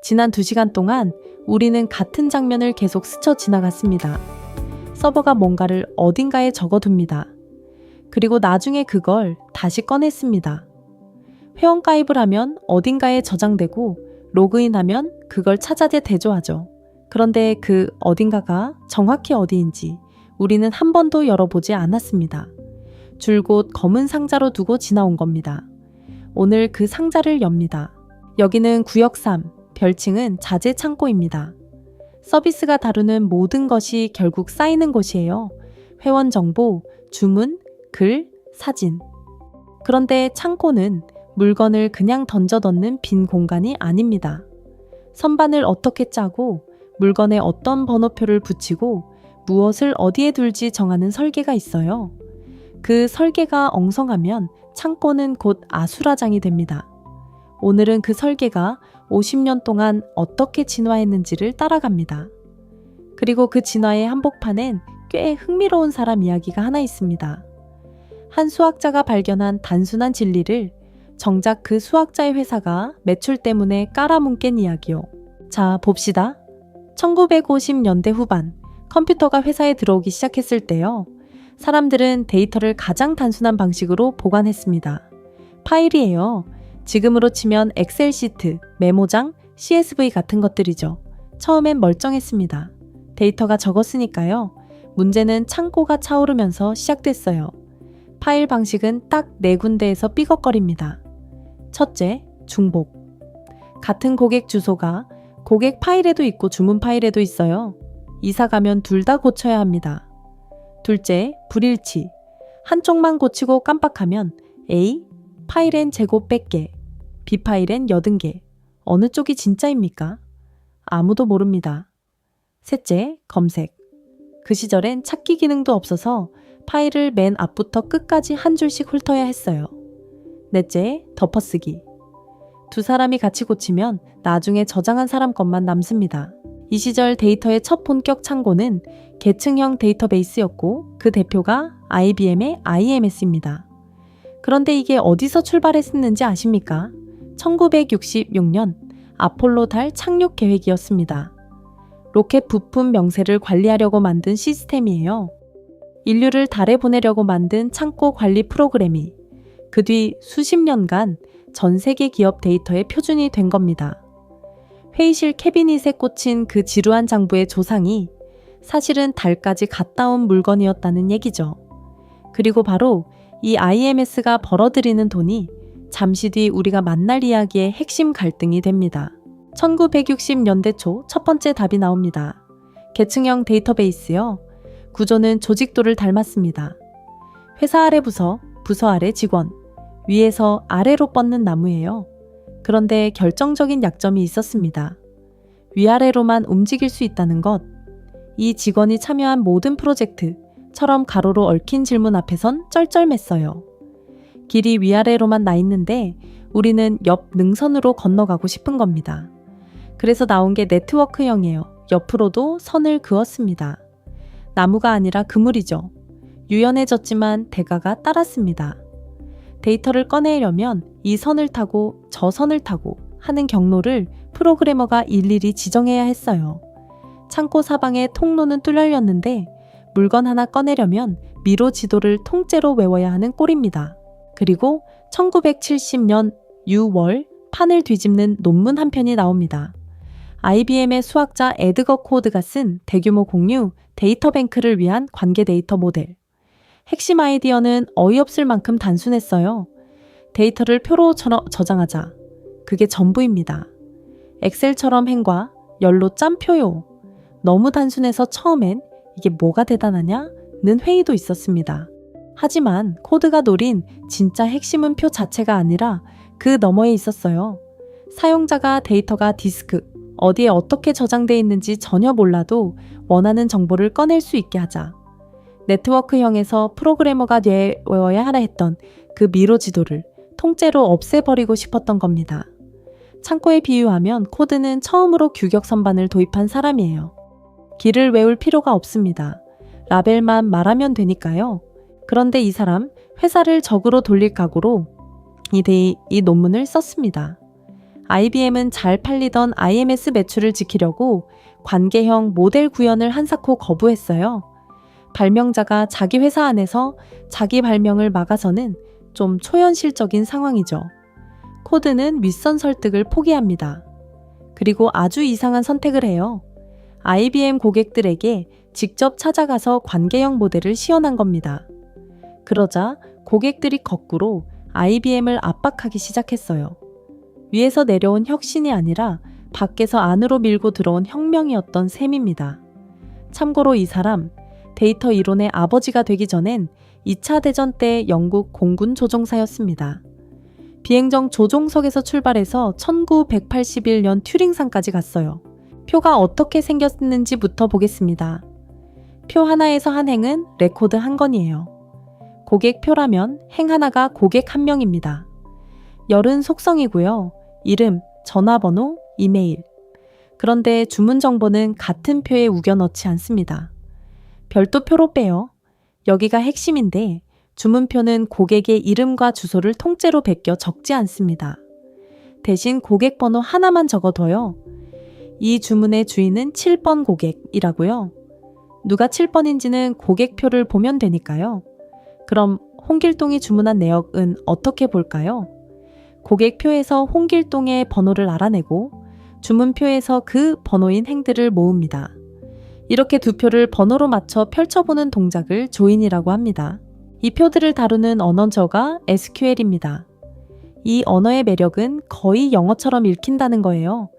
지난 2시간 동안 우리는 같은 장면을 계속 스쳐 지나갔습니다. 서버가 뭔가를 어딘가에 적어둡니다. 그리고 나중에 그걸 다시 꺼냈습니다. 회원가입을 하면 어딘가에 저장되고 로그인하면 그걸 찾아내 대조하죠. 그런데 그 어딘가가 정확히 어디인지 우리는 한 번도 열어보지 않았습니다. 줄곧 검은 상자로 두고 지나온 겁니다. 오늘 그 상자를 엽니다. 여기는 구역 3, 별칭은 자재 창고입니다. 서비스가 다루는 모든 것이 결국 쌓이는 곳이에요. 회원 정보, 주문, 글, 사진. 그런데 창고는 물건을 그냥 던져 넣는 빈 공간이 아닙니다. 선반을 어떻게 짜고 물건에 어떤 번호표를 붙이고 무엇을 어디에 둘지 정하는 설계가 있어요. 그 설계가 엉성하면 창고는 곧 아수라장이 됩니다. 오늘은 그 설계가 50년 동안 어떻게 진화했는지를 따라갑니다. 그리고 그 진화의 한복판엔 꽤 흥미로운 사람 이야기가 하나 있습니다. 한 수학자가 발견한 단순한 진리를 정작 그 수학자의 회사가 매출 때문에 깔아뭉갠 이야기요. 자, 봅시다. 1950년대 후반 컴퓨터가 회사에 들어오기 시작했을 때요. 사람들은 데이터를 가장 단순한 방식으로 보관했습니다. 파일이에요. 지금으로 치면 엑셀 시트, 메모장, CSV 같은 것들이죠. 처음엔 멀쩡했습니다. 데이터가 적었으니까요. 문제는 창고가 차오르면서 시작됐어요. 파일 방식은 딱 4군데에서 삐걱거립니다. 첫째, 중복. 같은 고객 주소가 고객 파일에도 있고 주문 파일에도 있어요. 이사 가면 둘 다 고쳐야 합니다. 둘째, 불일치. 한쪽만 고치고 깜빡하면 A, 파일엔 제곱 100개, B 파일엔 80개. 어느 쪽이 진짜입니까? 아무도 모릅니다. 셋째, 검색. 그 시절엔 찾기 기능도 없어서 파일을 맨 앞부터 끝까지 한 줄씩 훑어야 했어요. 넷째, 덮어쓰기. 두 사람이 같이 고치면 나중에 저장한 사람 것만 남습니다. 이 시절 데이터의 첫 본격 창고는 계층형 데이터베이스였고 그 대표가 IBM의 IMS입니다. 그런데 이게 어디서 출발했는지 아십니까? 1966년 아폴로 달 착륙 계획이었습니다. 로켓 부품 명세를 관리하려고 만든 시스템이에요. 인류를 달에 보내려고 만든 창고 관리 프로그램이 그 뒤 수십 년간 전 세계 기업 데이터의 표준이 된 겁니다. 회의실 캐비닛에 꽂힌 그 지루한 장부의 조상이 사실은 달까지 갔다 온 물건이었다는 얘기죠. 그리고 바로 이 IMS가 벌어들이는 돈이 잠시 뒤 우리가 만날 이야기의 핵심 갈등이 됩니다. 1960년대 초 첫 번째 답이 나옵니다. 계층형 데이터베이스요. 구조는 조직도를 닮았습니다. 회사 아래 부서, 부서 아래 직원, 위에서 아래로 뻗는 나무예요. 그런데 결정적인 약점이 있었습니다. 위아래로만 움직일 수 있다는 것. 이 직원이 참여한 모든 프로젝트처럼 가로로 얽힌 질문 앞에선 쩔쩔맸어요. 길이 위아래로만 나 있는데 우리는 옆 능선으로 건너가고 싶은 겁니다. 그래서 나온 게 네트워크형이에요. 옆으로도 선을 그었습니다. 나무가 아니라 그물이죠. 유연해졌지만 대가가 따랐습니다. 데이터를 꺼내려면 이 선을 타고 저 선을 타고 하는 경로를 프로그래머가 일일이 지정해야 했어요. 창고 사방에 통로는 뚫려있는데 물건 하나 꺼내려면 미로 지도를 통째로 외워야 하는 꼴입니다. 그리고 1970년 6월 판을 뒤집는 논문 한 편이 나옵니다. IBM의 수학자 에드거 코드가 쓴 대규모 공유 데이터뱅크를 위한 관계 데이터 모델. 핵심 아이디어는 어이없을 만큼 단순했어요. 데이터를 표로 저장하자. 그게 전부입니다. 엑셀처럼 행과 열로 짠 표요. 너무 단순해서 처음엔 이게 뭐가 대단하냐는 회의도 있었습니다. 하지만 코드가 노린 진짜 핵심은 표 자체가 아니라 그 너머에 있었어요. 사용자가 데이터가 디스크, 어디에 어떻게 저장돼 있는지 전혀 몰라도 원하는 정보를 꺼낼 수 있게 하자. 네트워크형에서 프로그래머가 외워야 하라 했던 그 미로 지도를 통째로 없애버리고 싶었던 겁니다. 창고에 비유하면 코드는 처음으로 규격 선반을 도입한 사람이에요. 길을 외울 필요가 없습니다. 라벨만 말하면 되니까요. 그런데 이 사람 회사를 적으로 돌릴 각오로 이 논문을 썼습니다. IBM은 잘 팔리던 IMS 매출을 지키려고 관계형 모델 구현을 한사코 거부했어요. 발명자가 자기 회사 안에서 자기 발명을 막아서는 좀 초현실적인 상황이죠. 코드는 윗선 설득을 포기합니다. 그리고 아주 이상한 선택을 해요. IBM 고객들에게 직접 찾아가서 관계형 모델을 시연한 겁니다. 그러자 고객들이 거꾸로 IBM을 압박하기 시작했어요. 위에서 내려온 혁신이 아니라 밖에서 안으로 밀고 들어온 혁명이었던 셈입니다. 참고로 이 사람, 데이터 이론의 아버지가 되기 전엔 2차 대전 때 영국 공군 조종사였습니다. 비행정 조종석에서 출발해서 1981년 튜링상까지 갔어요. 표가 어떻게 생겼는지부터 보겠습니다. 표 하나에서 한 행은 레코드 한 건이에요. 고객표라면 행 하나가 고객 한 명입니다. 열은 속성이고요. 이름, 전화번호, 이메일. 그런데 주문 정보는 같은 표에 우겨 넣지 않습니다. 별도 표로 빼요. 여기가 핵심인데 주문표는 고객의 이름과 주소를 통째로 베껴 적지 않습니다. 대신 고객 번호 하나만 적어둬요. 이 주문의 주인은 7번 고객이라고요. 누가 7번인지는 고객표를 보면 되니까요. 그럼 홍길동이 주문한 내역은 어떻게 볼까요? 고객표에서 홍길동의 번호를 알아내고 주문표에서 그 번호인 행들을 모읍니다. 이렇게 두 표를 번호로 맞춰 펼쳐보는 동작을 조인이라고 합니다. 이 표들을 다루는 언어저가 SQL입니다. 이 언어의 매력은 거의 영어처럼 읽힌다는 거예요.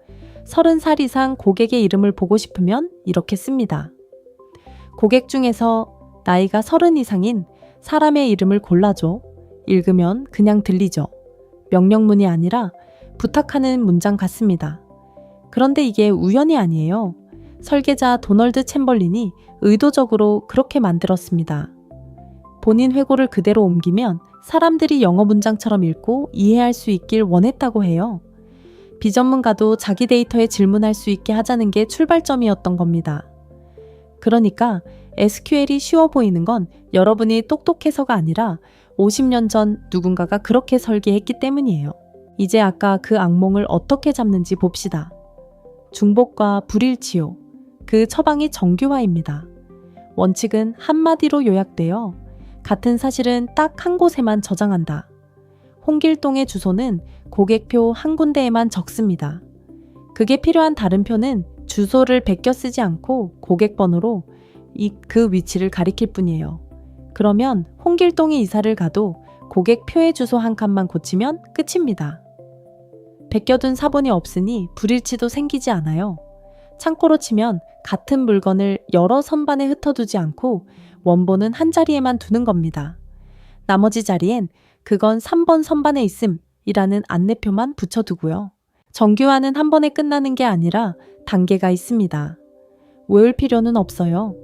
30살 이상 고객의 이름을 보고 싶으면 이렇게 씁니다. 고객 중에서 나이가 30 이상인 사람의 이름을 골라줘. 읽으면 그냥 들리죠. 명령문이 아니라 부탁하는 문장 같습니다. 그런데 이게 우연이 아니에요. 설계자 도널드 챔벌린이 의도적으로 그렇게 만들었습니다. 본인 회고를 그대로 옮기면 사람들이 영어 문장처럼 읽고 이해할 수 있길 원했다고 해요. 비전문가도 자기 데이터에 질문할 수 있게 하자는 게 출발점이었던 겁니다. 그러니까 SQL이 쉬워 보이는 건 여러분이 똑똑해서가 아니라 50년 전 누군가가 그렇게 설계했기 때문이에요. 이제 아까 그 악몽을 어떻게 잡는지 봅시다. 중복과 불일치요. 그 처방이 정규화입니다. 원칙은 한마디로 요약되어 같은 사실은 딱 한 곳에만 저장한다. 홍길동의 주소는 고객표 한 군데에만 적습니다. 그게 필요한 다른 표는 주소를 베껴 쓰지 않고 고객번호로 그 위치를 가리킬 뿐이에요. 그러면 홍길동이 이사를 가도 고객표의 주소 한 칸만 고치면 끝입니다. 베껴둔 사본이 없으니 불일치도 생기지 않아요. 참고로 치면 같은 물건을 여러 선반에 흩어두지 않고 원본은 한 자리에만 두는 겁니다. 나머지 자리엔 그건 3번 선반에 있음이라는 안내표만 붙여두고요. 정규화는 한 번에 끝나는 게 아니라 단계가 있습니다. 외울 필요는 없어요.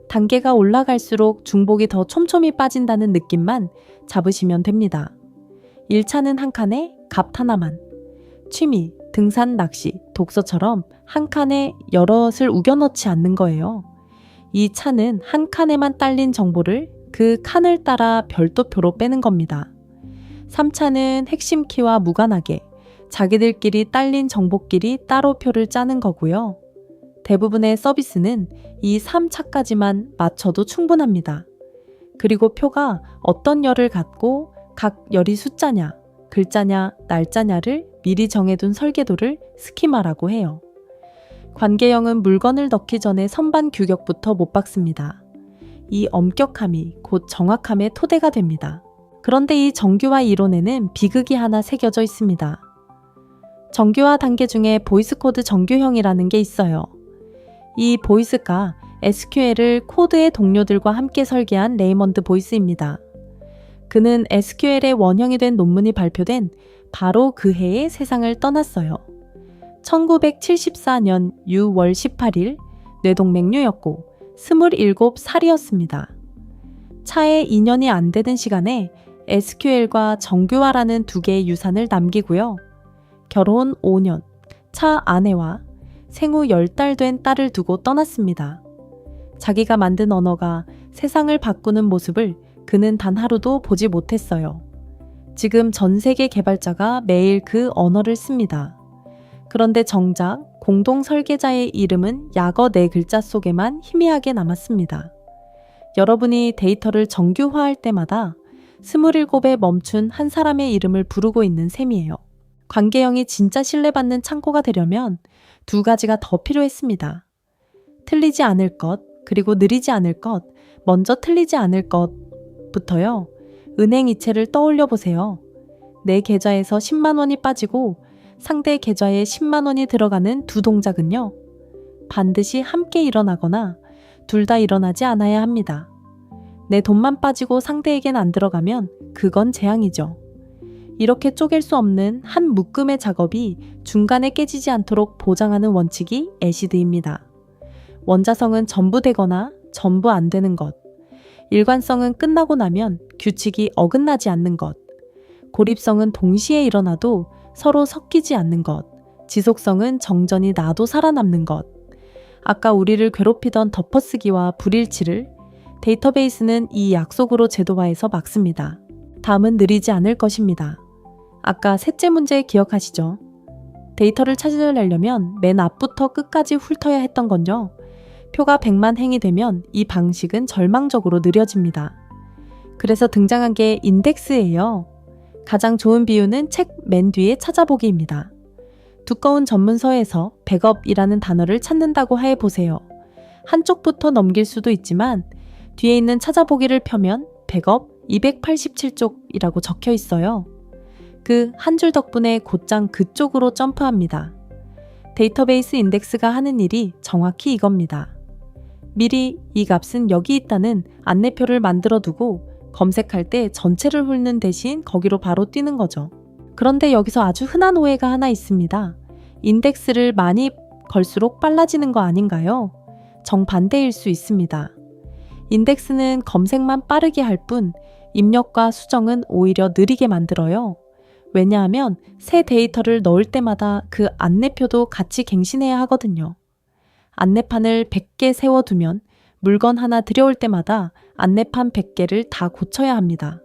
단계가 올라갈수록 중복이 더 촘촘히 빠진다는 느낌만 잡으시면 됩니다. 1차는 한 칸에 값 하나만. 취미, 등산, 낚시, 독서처럼 한 칸에 여럿을 우겨넣지 않는 거예요. 2차는 한 칸에만 딸린 정보를 그 칸을 따라 별도표로 빼는 겁니다. 3차는 핵심 키와 무관하게 자기들끼리 딸린 정보끼리 따로 표를 짜는 거고요. 대부분의 서비스는 이 3차까지만 맞춰도 충분합니다. 그리고 표가 어떤 열을 갖고 각 열이 숫자냐, 글자냐, 날짜냐를 미리 정해둔 설계도를 스키마라고 해요. 관계형은 물건을 넣기 전에 선반 규격부터 못 박습니다. 이 엄격함이 곧 정확함의 토대가 됩니다. 그런데 이 정규화 이론에는 비극이 하나 새겨져 있습니다. 정규화 단계 중에 보이스코드 정규형이라는 게 있어요. 이 보이스가 SQL을 코드의 동료들과 함께 설계한 레이먼드 보이스입니다. 그는 SQL의 원형이 된 논문이 발표된 바로 그 해에 세상을 떠났어요. 1974년 6월 18일 뇌동맥류였고 27살이었습니다. 차에 2년이 안 되는 시간에 SQL과 정규화라는 두 개의 유산을 남기고요. 결혼 5년, 차 아내와 생후 10달 된 딸을 두고 떠났습니다. 자기가 만든 언어가 세상을 바꾸는 모습을 그는 단 하루도 보지 못했어요. 지금 전 세계 개발자가 매일 그 언어를 씁니다. 그런데 정작 공동 설계자의 이름은 약어 4글자 속에만 희미하게 남았습니다. 여러분이 데이터를 정규화할 때마다 27에 멈춘 한 사람의 이름을 부르고 있는 셈이에요. 관계형이 진짜 신뢰받는 창고가 되려면 2가지가 더 필요했습니다. 틀리지 않을 것, 그리고 느리지 않을 것, 먼저 틀리지 않을 것부터요. 은행 이체를 떠올려 보세요. 내 계좌에서 10만 원이 빠지고 상대 계좌에 10만 원이 들어가는 두 동작은요. 반드시 함께 일어나거나 둘 다 일어나지 않아야 합니다. 내 돈만 빠지고 상대에겐 안 들어가면 그건 재앙이죠. 이렇게 쪼갤 수 없는 한 묶음의 작업이 중간에 깨지지 않도록 보장하는 원칙이 애시드입니다. 원자성은 전부 되거나 전부 안 되는 것. 일관성은 끝나고 나면 규칙이 어긋나지 않는 것. 고립성은 동시에 일어나도 서로 섞이지 않는 것. 지속성은 정전이 나도 살아남는 것. 아까 우리를 괴롭히던 덮어쓰기와 불일치를 데이터베이스는 이 약속으로 제도화해서 막습니다. 다음은 느리지 않을 것입니다. 아까 셋째 문제 기억하시죠? 데이터를 찾아내려면 맨 앞부터 끝까지 훑어야 했던 건요. 표가 100만 행이 되면 이 방식은 절망적으로 느려집니다. 그래서 등장한 게 인덱스예요. 가장 좋은 비유는 책 맨 뒤에 찾아보기입니다. 두꺼운 전문서에서 백업이라는 단어를 찾는다고 해보세요. 한쪽부터 넘길 수도 있지만 뒤에 있는 찾아보기를 펴면 백업 287쪽이라고 적혀 있어요. 그 한 줄 덕분에 곧장 그쪽으로 점프합니다. 데이터베이스 인덱스가 하는 일이 정확히 이겁니다. 미리 이 값은 여기 있다는 안내표를 만들어 두고 검색할 때 전체를 훑는 대신 거기로 바로 뛰는 거죠. 그런데 여기서 아주 흔한 오해가 하나 있습니다. 인덱스를 많이 걸수록 빨라지는 거 아닌가요? 정반대일 수 있습니다. 인덱스는 검색만 빠르게 할 뿐 입력과 수정은 오히려 느리게 만들어요. 왜냐하면 새 데이터를 넣을 때마다 그 안내표도 같이 갱신해야 하거든요. 안내판을 100개 세워두면 물건 하나 들여올 때마다 안내판 100개를 다 고쳐야 합니다.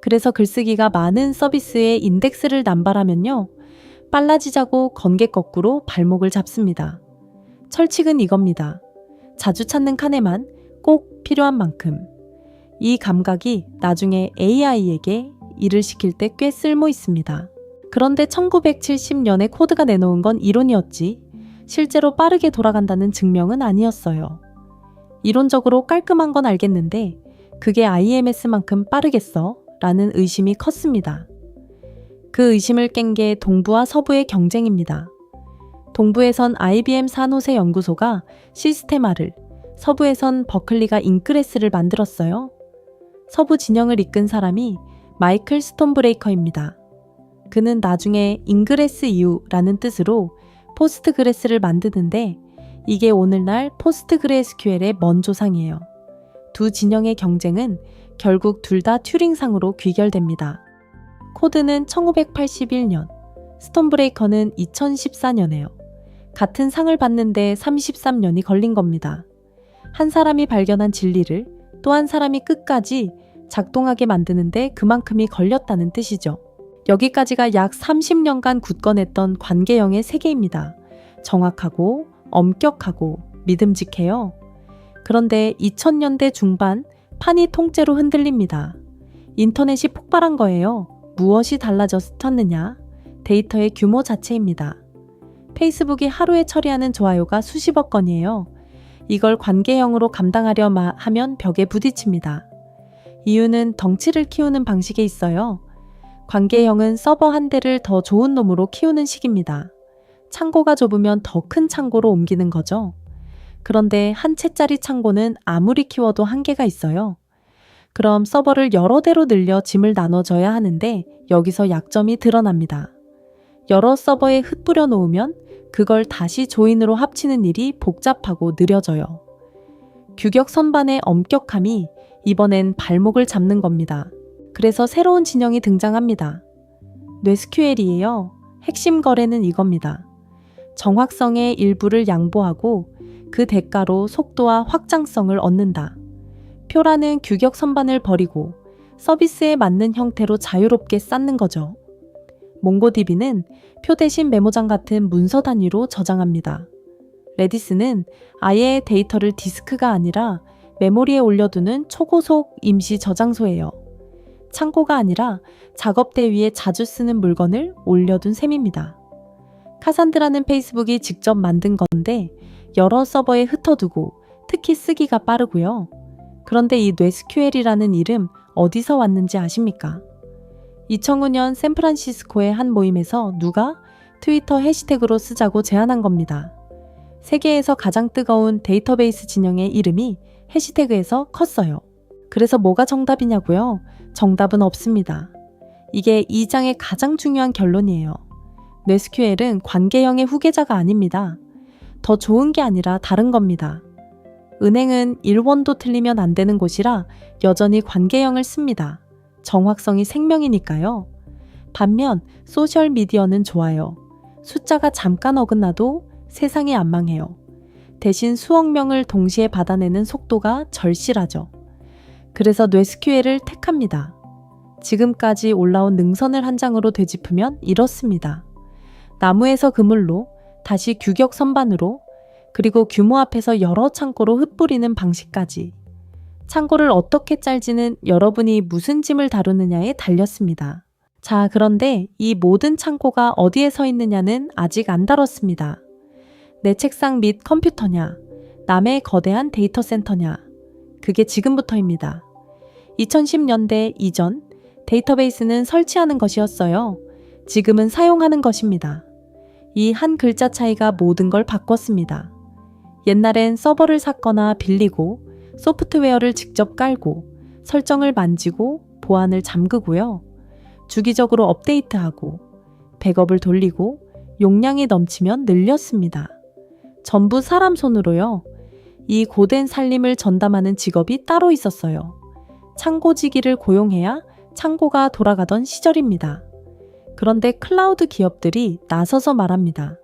그래서 글쓰기가 많은 서비스에 인덱스를 남발하면요. 빨라지자고 건개 거꾸로 발목을 잡습니다. 철칙은 이겁니다. 자주 찾는 칸에만 꼭 필요한 만큼. 이 감각이 나중에 AI에게 일을 시킬 때 꽤 쓸모 있습니다. 그런데 1970년에 코드가 내놓은 건 이론이었지 실제로 빠르게 돌아간다는 증명은 아니었어요. 이론적으로 깔끔한 건 알겠는데 그게 IMS만큼 빠르겠어? 라는 의심이 컸습니다. 그 의심을 깬 게 동부와 서부의 경쟁입니다. 동부에선 IBM 산호세 연구소가 시스테마를, 서부에선 버클리가 인크레스를 만들었어요. 서부 진영을 이끈 사람이 마이클 스톤브레이커입니다. 그는 나중에 인그레스 이후라는 뜻으로 포스트그레스를 만드는데 이게 오늘날 포스트그레스QL의 먼 조상이에요. 두 진영의 경쟁은 결국 둘 다 튜링상으로 귀결됩니다. 코드는 1981년, 스톤브레이커는 2014년에요. 같은 상을 받는데 33년이 걸린 겁니다. 한 사람이 발견한 진리를 또 한 사람이 끝까지 작동하게 만드는데 그만큼이 걸렸다는 뜻이죠. 여기까지가 약 30년간 굳건했던 관계형의 세계입니다. 정확하고 엄격하고 믿음직해요. 그런데 2000년대 중반 판이 통째로 흔들립니다. 인터넷이 폭발한 거예요. 무엇이 달라졌느냐? 데이터의 규모 자체입니다. 페이스북이 하루에 처리하는 좋아요가 수십억 건이에요. 이걸 관계형으로 감당하려 하면 벽에 부딪힙니다. 이유는 덩치를 키우는 방식에 있어요. 관계형은 서버 한 대를 더 좋은 놈으로 키우는 식입니다. 창고가 좁으면 더 큰 창고로 옮기는 거죠. 그런데 한 채짜리 창고는 아무리 키워도 한계가 있어요. 그럼 서버를 여러 대로 늘려 짐을 나눠줘야 하는데 여기서 약점이 드러납니다. 여러 서버에 흩뿌려 놓으면 그걸 다시 조인으로 합치는 일이 복잡하고 느려져요. 규격 선반의 엄격함이 이번엔 발목을 잡는 겁니다. 그래서 새로운 진영이 등장합니다. 뇌스QL이에요. 핵심 거래는 이겁니다. 정확성의 일부를 양보하고 그 대가로 속도와 확장성을 얻는다. 표라는 규격 선반을 버리고 서비스에 맞는 형태로 자유롭게 쌓는 거죠. 몽고DB는 표 대신 메모장 같은 문서 단위로 저장합니다. 레디스는 아예 데이터를 디스크가 아니라 메모리에 올려두는 초고속 임시 저장소예요. 창고가 아니라 작업대 위에 자주 쓰는 물건을 올려둔 셈입니다. 카산드라는 페이스북이 직접 만든 건데 여러 서버에 흩어두고 특히 쓰기가 빠르고요. 그런데 이 뇌스큐엘이라는 이름 어디서 왔는지 아십니까? 2009년 샌프란시스코의 한 모임에서 누가 트위터 해시태그로 쓰자고 제안한 겁니다. 세계에서 가장 뜨거운 데이터베이스 진영의 이름이 해시태그에서 컸어요. 그래서 뭐가 정답이냐고요? 정답은 없습니다. 이게 이 장의 가장 중요한 결론이에요. 뇌스큐엘은 관계형의 후계자가 아닙니다. 더 좋은 게 아니라 다른 겁니다. 은행은 1원도 틀리면 안 되는 곳이라 여전히 관계형을 씁니다. 정확성이 생명이니까요. 반면 소셜미디어는 좋아요. 숫자가 잠깐 어긋나도 세상이 안 망해요. 대신 수억 명을 동시에 받아내는 속도가 절실하죠. 그래서 뇌스큐엘을 택합니다. 지금까지 올라온 능선을 한 장으로 되짚으면 이렇습니다. 나무에서 그물로, 다시 규격 선반으로, 그리고 규모 앞에서 여러 창고로 흩뿌리는 방식까지. 창고를 어떻게 짤지는 여러분이 무슨 짐을 다루느냐에 달렸습니다. 자, 그런데 이 모든 창고가 어디에 서 있느냐는 아직 안 다뤘습니다. 내 책상 및 컴퓨터냐, 남의 거대한 데이터 센터냐, 그게 지금부터입니다. 2010년대 이전 데이터베이스는 설치하는 것이었어요. 지금은 사용하는 것입니다. 이 한 글자 차이가 모든 걸 바꿨습니다. 옛날엔 서버를 샀거나 빌리고 소프트웨어를 직접 깔고 설정을 만지고 보안을 잠그고요. 주기적으로 업데이트하고 백업을 돌리고 용량이 넘치면 늘렸습니다. 전부 사람 손으로요. 이 고된 살림을 전담하는 직업이 따로 있었어요. 창고지기를 고용해야 창고가 돌아가던 시절입니다. 그런데 클라우드 기업들이 나서서 말합니다.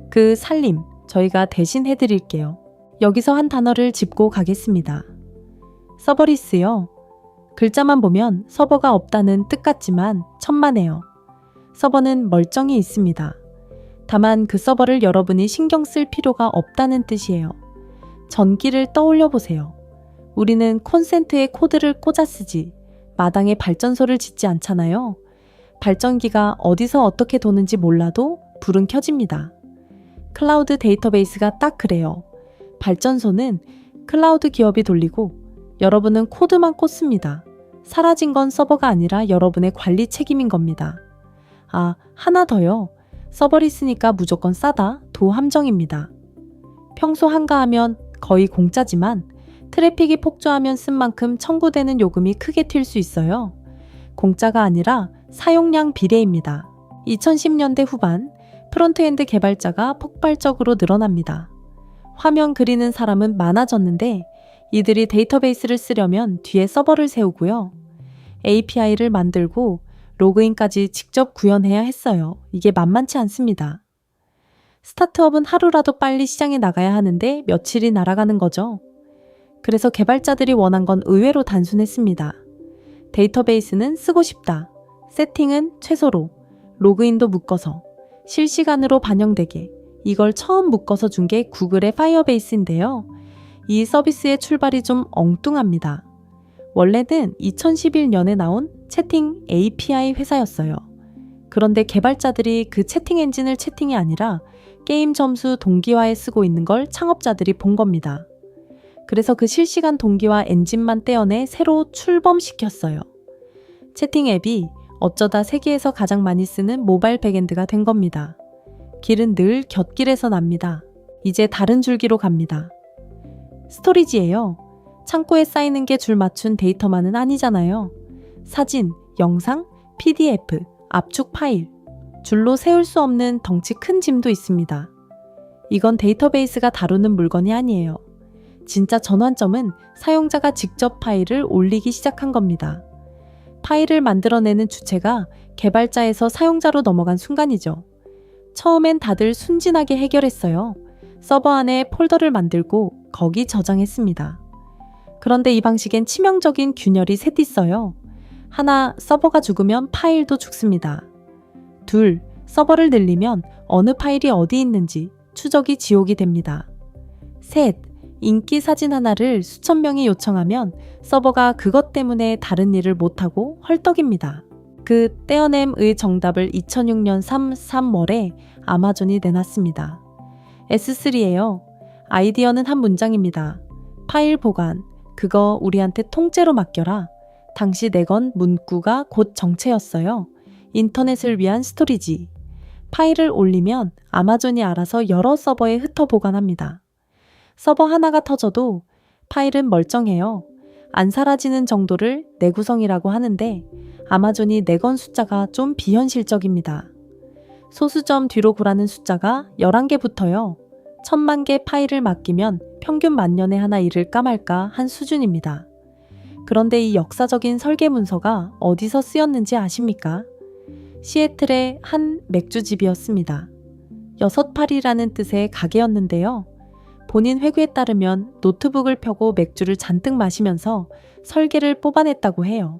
그 살림 저희가 대신 해드릴게요. 여기서 한 단어를 짚고 가겠습니다. 서버리스요. 글자만 보면 서버가 없다는 뜻 같지만 천만에요. 서버는 멀쩡히 있습니다. 다만 그 서버를 여러분이 신경 쓸 필요가 없다는 뜻이에요. 전기를 떠올려 보세요. 우리는 콘센트에 코드를 꽂아 쓰지 마당에 발전소를 짓지 않잖아요. 발전기가 어디서 어떻게 도는지 몰라도 불은 켜집니다. 클라우드 데이터베이스가 딱 그래요. 발전소는 클라우드 기업이 돌리고 여러분은 코드만 꽂습니다. 사라진 건 서버가 아니라 여러분의 관리 책임인 겁니다. 아, 하나 더요. 서버리스니까 무조건 싸다. 도함정입니다. 평소 한가하면 거의 공짜지만 트래픽이 폭주하면 쓴 만큼 청구되는 요금이 크게 튈 수 있어요. 공짜가 아니라 사용량 비례입니다. 2010년대 후반 프론트엔드 개발자가 폭발적으로 늘어납니다. 화면 그리는 사람은 많아졌는데 이들이 데이터베이스를 쓰려면 뒤에 서버를 세우고요. API를 만들고 로그인까지 직접 구현해야 했어요. 이게 만만치 않습니다. 스타트업은 하루라도 빨리 시장에 나가야 하는데 며칠이 날아가는 거죠. 그래서 개발자들이 원한 건 의외로 단순했습니다. 데이터베이스는 쓰고 싶다. 세팅은 최소로, 로그인도 묶어서, 실시간으로 반영되게 이걸 처음 묶어서 준 게 구글의 파이어베이스인데요. 이 서비스의 출발이 좀 엉뚱합니다. 원래는 2011년에 나온 채팅 API 회사였어요. 그런데 개발자들이 그 채팅 엔진을 채팅이 아니라 게임 점수 동기화에 쓰고 있는 걸 창업자들이 본 겁니다. 그래서 그 실시간 동기화 엔진만 떼어내 새로 출범시켰어요. 채팅 앱이 어쩌다 세계에서 가장 많이 쓰는 모바일 백엔드가 된 겁니다. 길은 늘 곁길에서 납니다. 이제 다른 줄기로 갑니다. 스토리지예요. 창고에 쌓이는 게 줄 맞춘 데이터만은 아니잖아요. 사진, 영상, PDF, 압축 파일, 줄로 세울 수 없는 덩치 큰 짐도 있습니다. 이건 데이터베이스가 다루는 물건이 아니에요. 진짜 전환점은 사용자가 직접 파일을 올리기 시작한 겁니다. 파일을 만들어내는 주체가 개발자에서 사용자로 넘어간 순간이죠. 처음엔 다들 순진하게 해결했어요. 서버 안에 폴더를 만들고 거기 저장했습니다. 그런데 이 방식엔 치명적인 균열이 셋 있어요. 하나, 서버가 죽으면 파일도 죽습니다. 둘, 서버를 늘리면 어느 파일이 어디 있는지 추적이 지옥이 됩니다. 셋, 인기 사진 하나를 수천 명이 요청하면 서버가 그것 때문에 다른 일을 못하고 헐떡입니다. 그 떼어냄의 정답을 2006년 3월에 아마존이 내놨습니다. S3예요. 아이디어는 한 문장입니다. 파일 보관, 그거 우리한테 통째로 맡겨라. 당시 내건 문구가 곧 정체였어요. 인터넷을 위한 스토리지. 파일을 올리면 아마존이 알아서 여러 서버에 흩어 보관합니다. 서버 하나가 터져도 파일은 멀쩡해요. 안 사라지는 정도를 내구성이라고 하는데 아마존이 내건 숫자가 좀 비현실적입니다. 소수점 뒤로 구라는 숫자가 11개 붙어요. 1000만 개 파일을 맡기면 평균 만년에 하나 잃을까 말까 한 수준입니다. 그런데 이 역사적인 설계 문서가 어디서 쓰였는지 아십니까? 시애틀의 한 맥주집이었습니다. 6팔이라는 뜻의 가게였는데요. 본인 회고에 따르면 노트북을 펴고 맥주를 잔뜩 마시면서 설계를 뽑아냈다고 해요.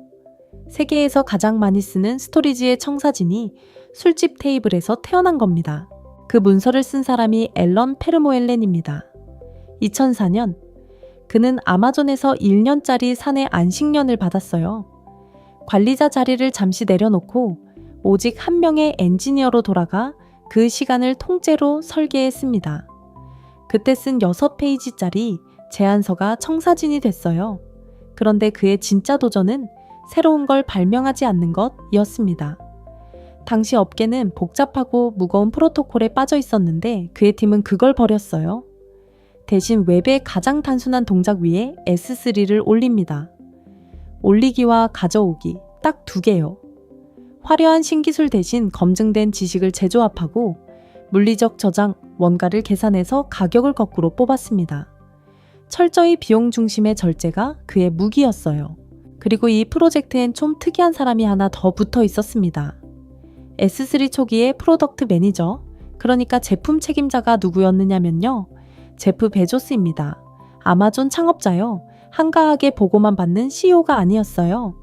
세계에서 가장 많이 쓰는 스토리지의 청사진이 술집 테이블에서 태어난 겁니다. 그 문서를 쓴 사람이 앨런 페르모엘렌입니다. 2004년 그는 아마존에서 1년짜리 사내 안식년을 받았어요. 관리자 자리를 잠시 내려놓고 오직 한 명의 엔지니어로 돌아가 그 시간을 통째로 설계했습니다. 그때 쓴 6페이지짜리 제안서가 청사진이 됐어요. 그런데 그의 진짜 도전은 새로운 걸 발명하지 않는 것이었습니다. 당시 업계는 복잡하고 무거운 프로토콜에 빠져 있었는데 그의 팀은 그걸 버렸어요. 대신 웹의 가장 단순한 동작 위에 S3를 올립니다. 올리기와 가져오기 딱 2개요. 화려한 신기술 대신 검증된 지식을 재조합하고 물리적 저장, 원가를 계산해서 가격을 거꾸로 뽑았습니다. 철저히 비용 중심의 절제가 그의 무기였어요. 그리고 이 프로젝트엔 좀 특이한 사람이 하나 더 붙어 있었습니다. S3 초기의 프로덕트 매니저, 그러니까 제품 책임자가 누구였느냐면요. 제프 베조스입니다. 아마존 창업자요. 한가하게 보고만 받는 CEO가 아니었어요.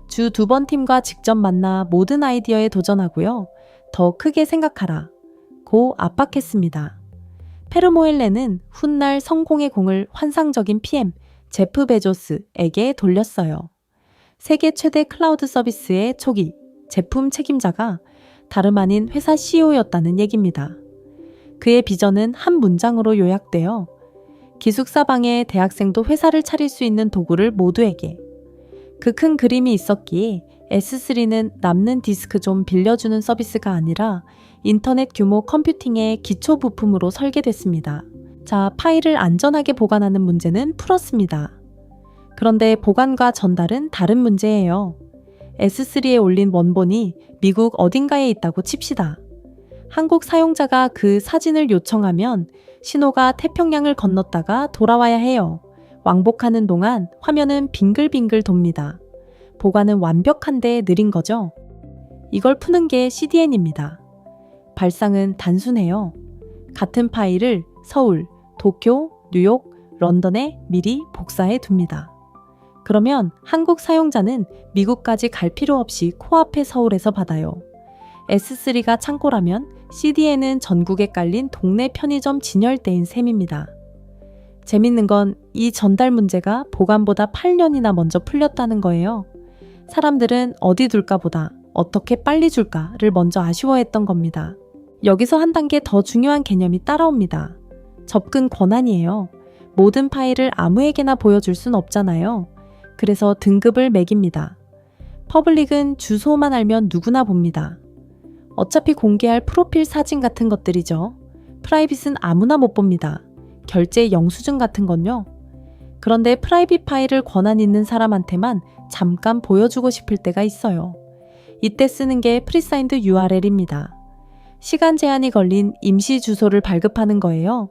주 2번 팀과 직접 만나 모든 아이디어에 도전하고요. 더 크게 생각하라. 고 압박했습니다. 페르모엘렌은 훗날 성공의 공을 환상적인 PM 제프 베조스에게 돌렸어요. 세계 최대 클라우드 서비스의 초기 제품 책임자가 다름 아닌 회사 CEO였다는 얘기입니다. 그의 비전은 한 문장으로 요약되어 기숙사 방에 대학생도 회사를 차릴 수 있는 도구를 모두에게. 그 큰 그림이 있었기에 S3는 남는 디스크 좀 빌려주는 서비스가 아니라 인터넷 규모 컴퓨팅의 기초 부품으로 설계됐습니다. 자, 파일을 안전하게 보관하는 문제는 풀었습니다. 그런데 보관과 전달은 다른 문제예요. S3에 올린 원본이 미국 어딘가에 있다고 칩시다. 한국 사용자가 그 사진을 요청하면 신호가 태평양을 건넜다가 돌아와야 해요. 왕복하는 동안 화면은 빙글빙글 돕니다. 보관은 완벽한데 느린 거죠. 이걸 푸는 게 CDN입니다. 발상은 단순해요. 같은 파일을 서울, 도쿄, 뉴욕, 런던에 미리 복사해 둡니다. 그러면 한국 사용자는 미국까지 갈 필요 없이 코앞의 서울에서 받아요. S3가 창고라면 CDN은 전국에 깔린 동네 편의점 진열대인 셈입니다. 재밌는 건 이 전달 문제가 보관보다 8년이나 먼저 풀렸다는 거예요. 사람들은 어디 둘까 보다 어떻게 빨리 줄까를 먼저 아쉬워했던 겁니다. 여기서 한 단계 더 중요한 개념이 따라옵니다. 접근 권한이에요. 모든 파일을 아무에게나 보여줄 순 없잖아요. 그래서 등급을 매깁니다. 퍼블릭은 주소만 알면 누구나 봅니다. 어차피 공개할 프로필 사진 같은 것들이죠. 프라이빗은 아무나 못 봅니다. 결제 영수증 같은 건요. 그런데 프라이빗 파일을 권한 있는 사람한테만 잠깐 보여주고 싶을 때가 있어요. 이때 쓰는 게 프리사인드 URL입니다. 시간 제한이 걸린 임시 주소를 발급하는 거예요.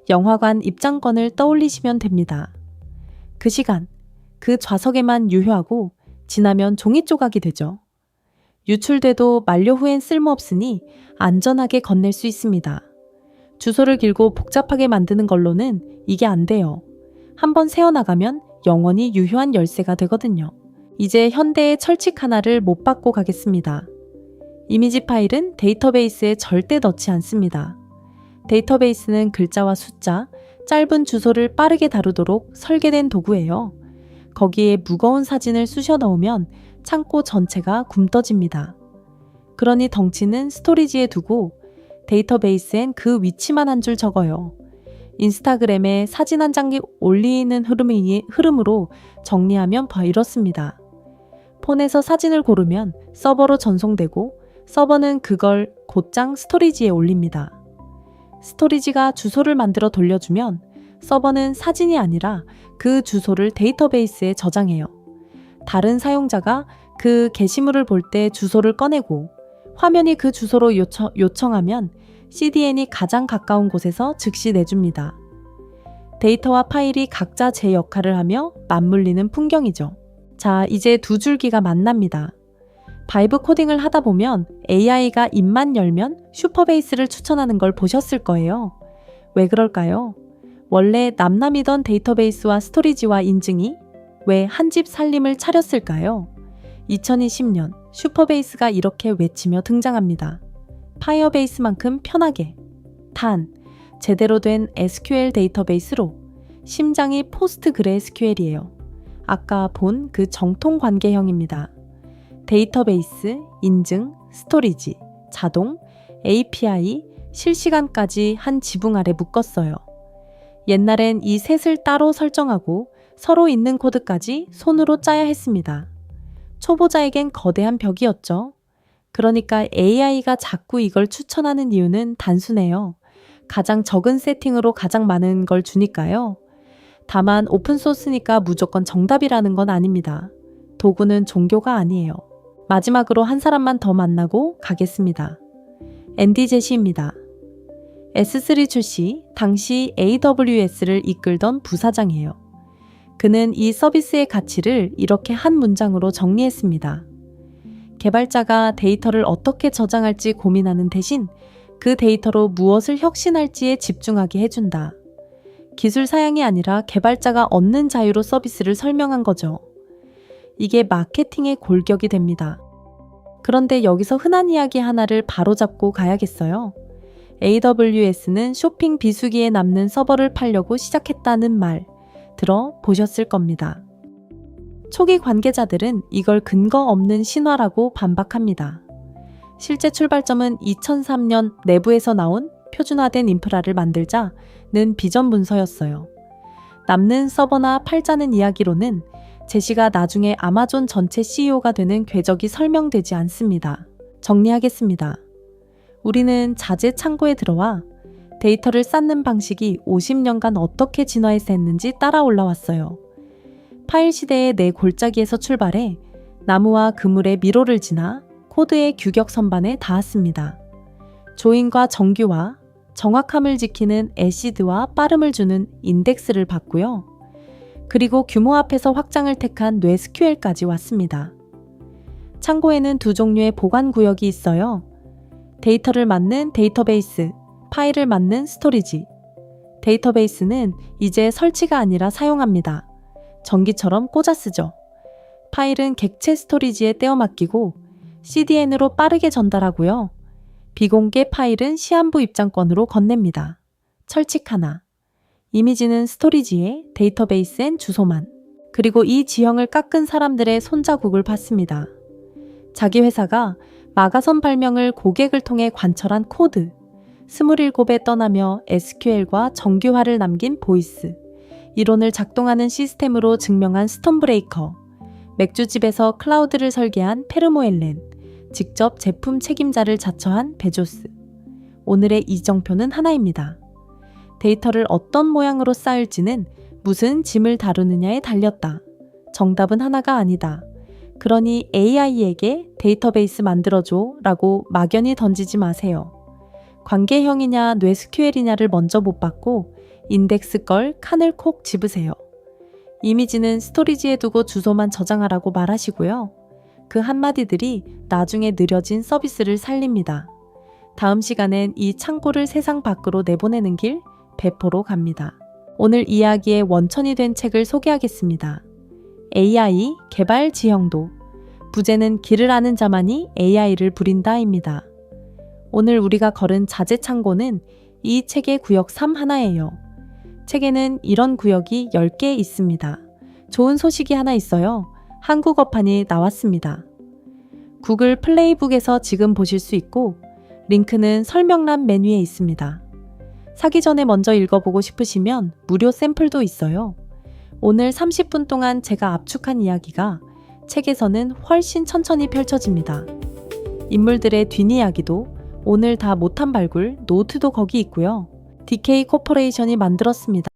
영화관 입장권을 떠올리시면 됩니다. 그 시간, 그 좌석에만 유효하고 지나면 종이 조각이 되죠. 유출돼도 만료 후엔 쓸모없으니 안전하게 건넬 수 있습니다. 주소를 길고 복잡하게 만드는 걸로는 이게 안 돼요. 한번 세어나가면 영원히 유효한 열쇠가 되거든요. 이제 현대의 철칙 하나를 못 받고 가겠습니다. 이미지 파일은 데이터베이스에 절대 넣지 않습니다. 데이터베이스는 글자와 숫자, 짧은 주소를 빠르게 다루도록 설계된 도구예요. 거기에 무거운 사진을 쑤셔 넣으면 창고 전체가 굼떠집니다. 그러니 덩치는 스토리지에 두고 데이터베이스엔 그 위치만 한 줄 적어요. 인스타그램에 사진 한 장이 올리는 흐름으로 정리하면 이렇습니다. 폰에서 사진을 고르면 서버로 전송되고 서버는 그걸 곧장 스토리지에 올립니다. 스토리지가 주소를 만들어 돌려주면 서버는 사진이 아니라 그 주소를 데이터베이스에 저장해요. 다른 사용자가 그 게시물을 볼 때 주소를 꺼내고 화면이 그 주소로 요청하면 CDN이 가장 가까운 곳에서 즉시 내줍니다. 데이터와 파일이 각자 제 역할을 하며 맞물리는 풍경이죠. 자, 이제 두 줄기가 만납니다. 바이브 코딩을 하다 보면 AI가 입만 열면 슈퍼베이스를 추천하는 걸 보셨을 거예요. 왜 그럴까요? 원래 남남이던 데이터베이스와 스토리지와 인증이 왜 한 집 살림을 차렸을까요? 2020년 슈퍼베이스가 이렇게 외치며 등장합니다. 파이어베이스만큼 편하게. 단, 제대로 된 SQL 데이터베이스로 심장이 포스트그레스QL이에요. 아까 본 그 정통 관계형입니다. 데이터베이스, 인증, 스토리지, 자동, API, 실시간까지 한 지붕 아래 묶었어요. 옛날엔 이 셋을 따로 설정하고 서로 있는 코드까지 손으로 짜야 했습니다. 초보자에겐 거대한 벽이었죠. 그러니까 AI가 자꾸 이걸 추천하는 이유는 단순해요. 가장 적은 세팅으로 가장 많은 걸 주니까요. 다만 오픈소스니까 무조건 정답이라는 건 아닙니다. 도구는 종교가 아니에요. 마지막으로 한 사람만 더 만나고 가겠습니다. 앤디 제시입니다. S3 출시, 당시 AWS를 이끌던 부사장이에요. 그는 이 서비스의 가치를 이렇게 한 문장으로 정리했습니다. 개발자가 데이터를 어떻게 저장할지 고민하는 대신 그 데이터로 무엇을 혁신할지에 집중하게 해준다. 기술 사양이 아니라 개발자가 얻는 자유로 서비스를 설명한 거죠. 이게 마케팅의 골격이 됩니다. 그런데 여기서 흔한 이야기 하나를 바로잡고 가야겠어요. AWS는 쇼핑 비수기에 남는 서버를 팔려고 시작했다는 말 들어보셨을 겁니다. 초기 관계자들은 이걸 근거 없는 신화라고 반박합니다. 실제 출발점은 2003년 내부에서 나온 표준화된 인프라를 만들자는 비전 문서였어요. 남는 서버나 팔자는 이야기로는 제시가 나중에 아마존 전체 CEO가 되는 궤적이 설명되지 않습니다. 정리하겠습니다. 우리는 자재 창고에 들어와 데이터를 쌓는 방식이 50년간 어떻게 진화해서 했는지 따라 올라왔어요. 파일 시대의 내 골짜기에서 출발해 나무와 그물의 미로를 지나 코드의 규격 선반에 닿았습니다. 조인과 정규와 정확함을 지키는 애시드와 빠름을 주는 인덱스를 받고요. 그리고 규모 앞에서 확장을 택한 뇌스QL까지 왔습니다. 창고에는 두 종류의 보관 구역이 있어요. 데이터를 맡는 데이터베이스, 파일을 맡는 스토리지. 데이터베이스는 이제 설치가 아니라 사용합니다. 전기처럼 꽂아 쓰죠. 파일은 객체 스토리지에 떼어 맡기고 CDN으로 빠르게 전달하고요. 비공개 파일은 시한부 입장권으로 건넵니다. 철칙 하나. 이미지는 스토리지에, 데이터베이스엔 주소만. 그리고 이 지형을 깎은 사람들의 손자국을 받습니다. 자기 회사가 마가선 발명을 고객을 통해 관철한 코드, 27에 떠나며 SQL과 정규화를 남긴 보이스, 이론을 작동하는 시스템으로 증명한 스톤브레이커, 맥주집에서 클라우드를 설계한 페르모엘렌, 직접 제품 책임자를 자처한 베조스. 오늘의 이정표는 하나입니다. 데이터를 어떤 모양으로 쌓을지는 무슨 짐을 다루느냐에 달렸다. 정답은 하나가 아니다. 그러니 AI에게 데이터베이스 만들어줘 라고 막연히 던지지 마세요. 관계형이냐 뇌스QL이냐를 먼저 못 받고 인덱스 걸 칸을 콕 집으세요. 이미지는 스토리지에 두고 주소만 저장하라고 말하시고요. 그 한마디들이 나중에 느려진 서비스를 살립니다. 다음 시간엔 이 창고를 세상 밖으로 내보내는 길 배포로 갑니다. 오늘 이야기의 원천이 된 책을 소개하겠습니다. AI 개발 지형도 부제는 길을 아는 자만이 AI를 부린다입니다. 오늘 우리가 걸은 자재 창고는 이 책의 구역 3 하나예요. 책에는 이런 구역이 10개 있습니다. 좋은 소식이 하나 있어요. 한국어판이 나왔습니다. 구글 플레이북에서 지금 보실 수 있고 링크는 설명란 맨 위에 있습니다. 사기 전에 먼저 읽어보고 싶으시면 무료 샘플도 있어요. 오늘 30분 동안 제가 압축한 이야기가 책에서는 훨씬 천천히 펼쳐집니다. 인물들의 뒷이야기도 오늘 다 못한 발굴 노트도 거기 있고요. DK 코퍼레이션이 만들었습니다.